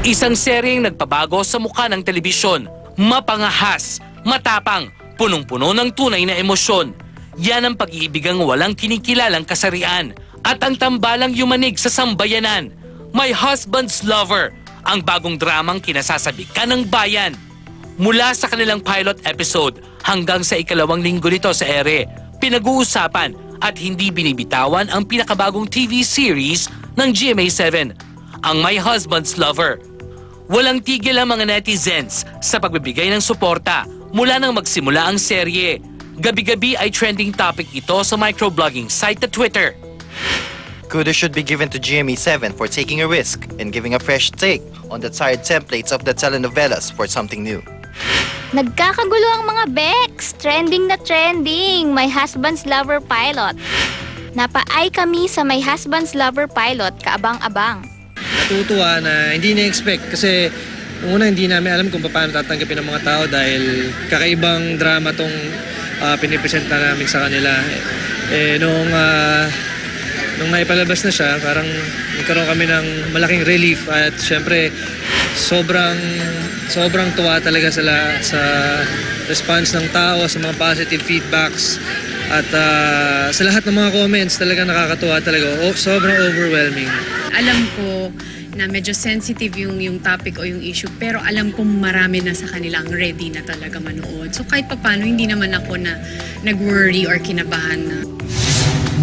Isang seryeng nagpabago sa mukha ng telebisyon. Mapangahas, matapang, punong-puno ng tunay na emosyon. Yan ang pag-iibigang walang kinikilalang kasarian at ang tambalang yumanig sa sambayanan. My Husband's Lover, ang bagong dramang kinasasabikan ng bayan. Mula sa kanilang pilot episode hanggang sa ikalawang linggo nito sa ere, pinag-uusapan at hindi binibitawan ang pinakabagong TV series ng GMA7, ang My Husband's Lover. Walang tigil ang mga netizens sa pagbibigay ng suporta mula nang magsimula ang serye. Gabi-gabi ay trending topic ito sa microblogging site na Twitter. Kudos should be given to GMA7 for taking a risk and giving a fresh take on the tired templates of the telenovelas for something new. Nagkakagulo ang mga Bex! Trending na trending! My Husband's Lover pilot. Napaay kami sa My Husband's Lover pilot, kaabang-abang. Natutuwa na hindi na-expect kasi nung una hindi namin alam kung paano tatanggapin ng mga tao dahil kakaibang drama tong pinipresenta namin sa kanila. Nung naipalabas na siya, parang nagkaroon kami ng malaking relief at syempre sobrang tuwa talaga sa response ng tao, sa mga positive feedbacks at sa lahat ng mga comments talaga nakakatuwa talaga. Sobrang overwhelming. Alam ko na medyo sensitive yung topic o yung issue, pero alam ko marami na sa kanilang ready na talaga manood. So kahit papano, hindi naman ako na nag-worry or kinabahan na.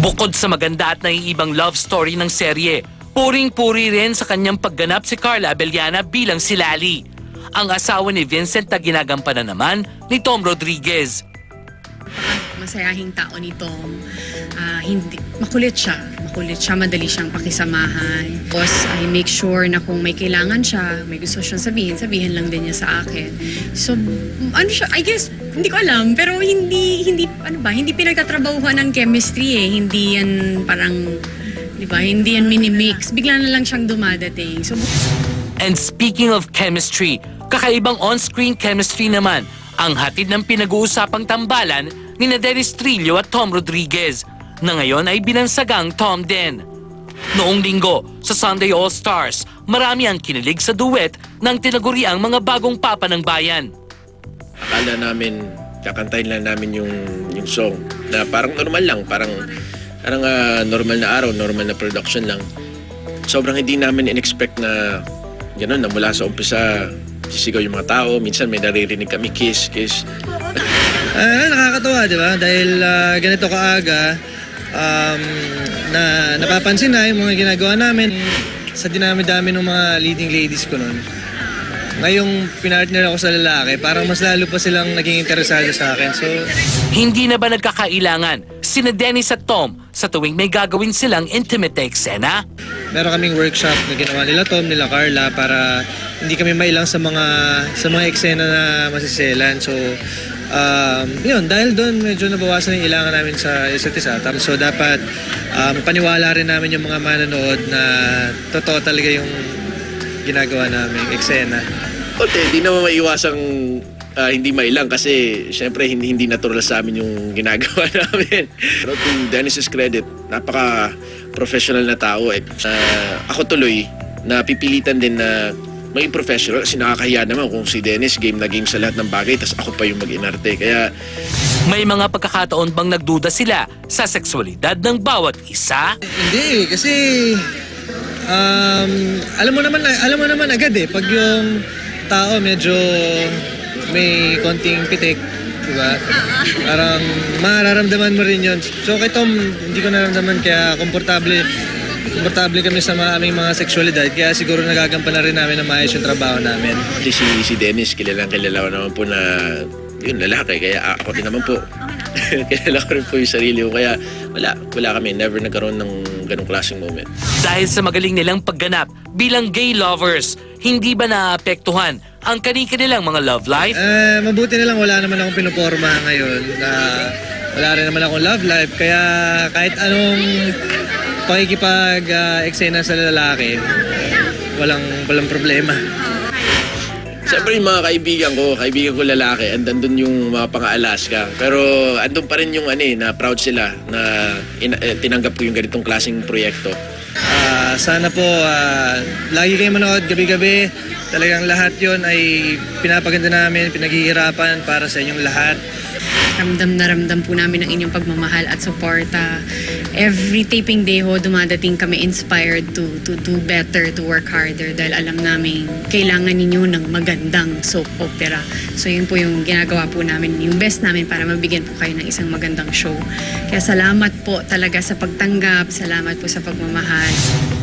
Bukod sa maganda at naiibang love story ng serye, puring-puri rin sa kanyang pagganap si Carla Abellana bilang si Lali, ang asawa ni Vincent na ginagampanan naman ni Tom Rodriguez. Masayahing tao ni Tom. Makulit siya, madali siyang pakisamahan. Tapos I make sure na kung may kailangan siya, may gusto siyang sabihin lang din niya sa akin. So, ano siya, I guess, hindi ko alam, pero hindi pinagtatrabahuhan ng chemistry eh. Hindi yan parang, di ba, hindi yan mini-mix. Bigla na lang siyang dumadating. So, And speaking of chemistry, kakaibang on-screen chemistry naman ang hatid ng pinag-uusapang tambalan ni Dennis Trillo at Tom Rodriguez, na ngayon ay binansagang Tom din. Noong linggo, sa Sunday All-Stars, marami ang kinilig sa duet ng tinaguriang mga bagong papa ng bayan. Akala namin, kakantayin lang namin yung song na parang normal lang, parang normal na araw, normal na production lang. Sobrang hindi namin in-expect na gano'n, na mula sa umpisa, sisigaw yung mga tao, minsan may naririnig kami kiss. Nakakatuwa, di ba? Dahil ganito kaaga, na napapansin na yung mga ginagawa namin sa dinami-dami ng mga leading ladies ko noon. Ngayong pinartner ako sa lalaki, parang mas lalo pa silang naging interesado sa akin. So, Hindi na ba nagkakailangan sina Dennis at Tom sa tuwing may gagawin silang intimate na eksena? meron kaming workshop na ginawa nila Tom, nila Carla para hindi kami mailang sa mga eksena na masiselan. So, yun, dahil doon medyo nabawasan yung ilangan namin sa isa't isa. So, dapat paniwala rin namin yung mga manonood na totoo talaga yung ginagawa namin, eksena. Okay, di naman maiwasang hindi mailang kasi syempre hindi natural sa amin yung ginagawa namin. Pero to Dennis's credit, napaka-professional na tao. Ako tuloy, napipilitan din na maging professional kasi nakakahiya naman kung si Dennis game na game sa lahat ng bagay tapos ako pa yung mag-inarte. Kaya May mga pagkakataon bang nagduda sila sa sexualidad ng bawat isa? Hindi, kasi alam mo naman agad eh pag yung tao medyo may konting pitik, di ba? Parang mararamdaman mo rin yun. So kay Tom, hindi ko naramdaman kaya komportable kami sa aming mga sexualidad kaya siguro nagagampanan rin namin na maayos yung trabaho namin. si Dennis, kilala ko naman po na yun, lalaki. Kaya ako din naman po. Kilala ko rin po yung sarili ko. Kaya wala kami. Never nagkaroon ng ganong klaseng moment. Dahil sa magaling nilang pagganap bilang gay lovers, hindi ba naapektuhan ang kanilang mga love life? Mabuti na lang wala naman akong pinoporma ngayon. Wala rin naman akong love life. Kaya kahit anong pakikipag-eksena sa lalaki, walang problema. Siyempre yung mga kaibigan ko lalaki, andun yung mga pang-Alaska. Pero andun pa rin yung na proud sila na tinanggap ko yung ganitong klaseng proyekto. Sana po lagi kayo manood gabi-gabi. Talagang lahat yon ay pinapaganda namin, pinaghihirapan para sa inyong lahat. Ramdam na ramdam po namin ang inyong pagmamahal at suporta. Every taping day ho, dumadating kami inspired to do better, to work harder dahil alam namin kailangan ninyo ng magandang soap opera. So yun po yung ginagawa po namin, yung best namin para mabigyan po kayo ng isang magandang show. Kaya salamat po talaga sa pagtanggap, salamat po sa pagmamahal.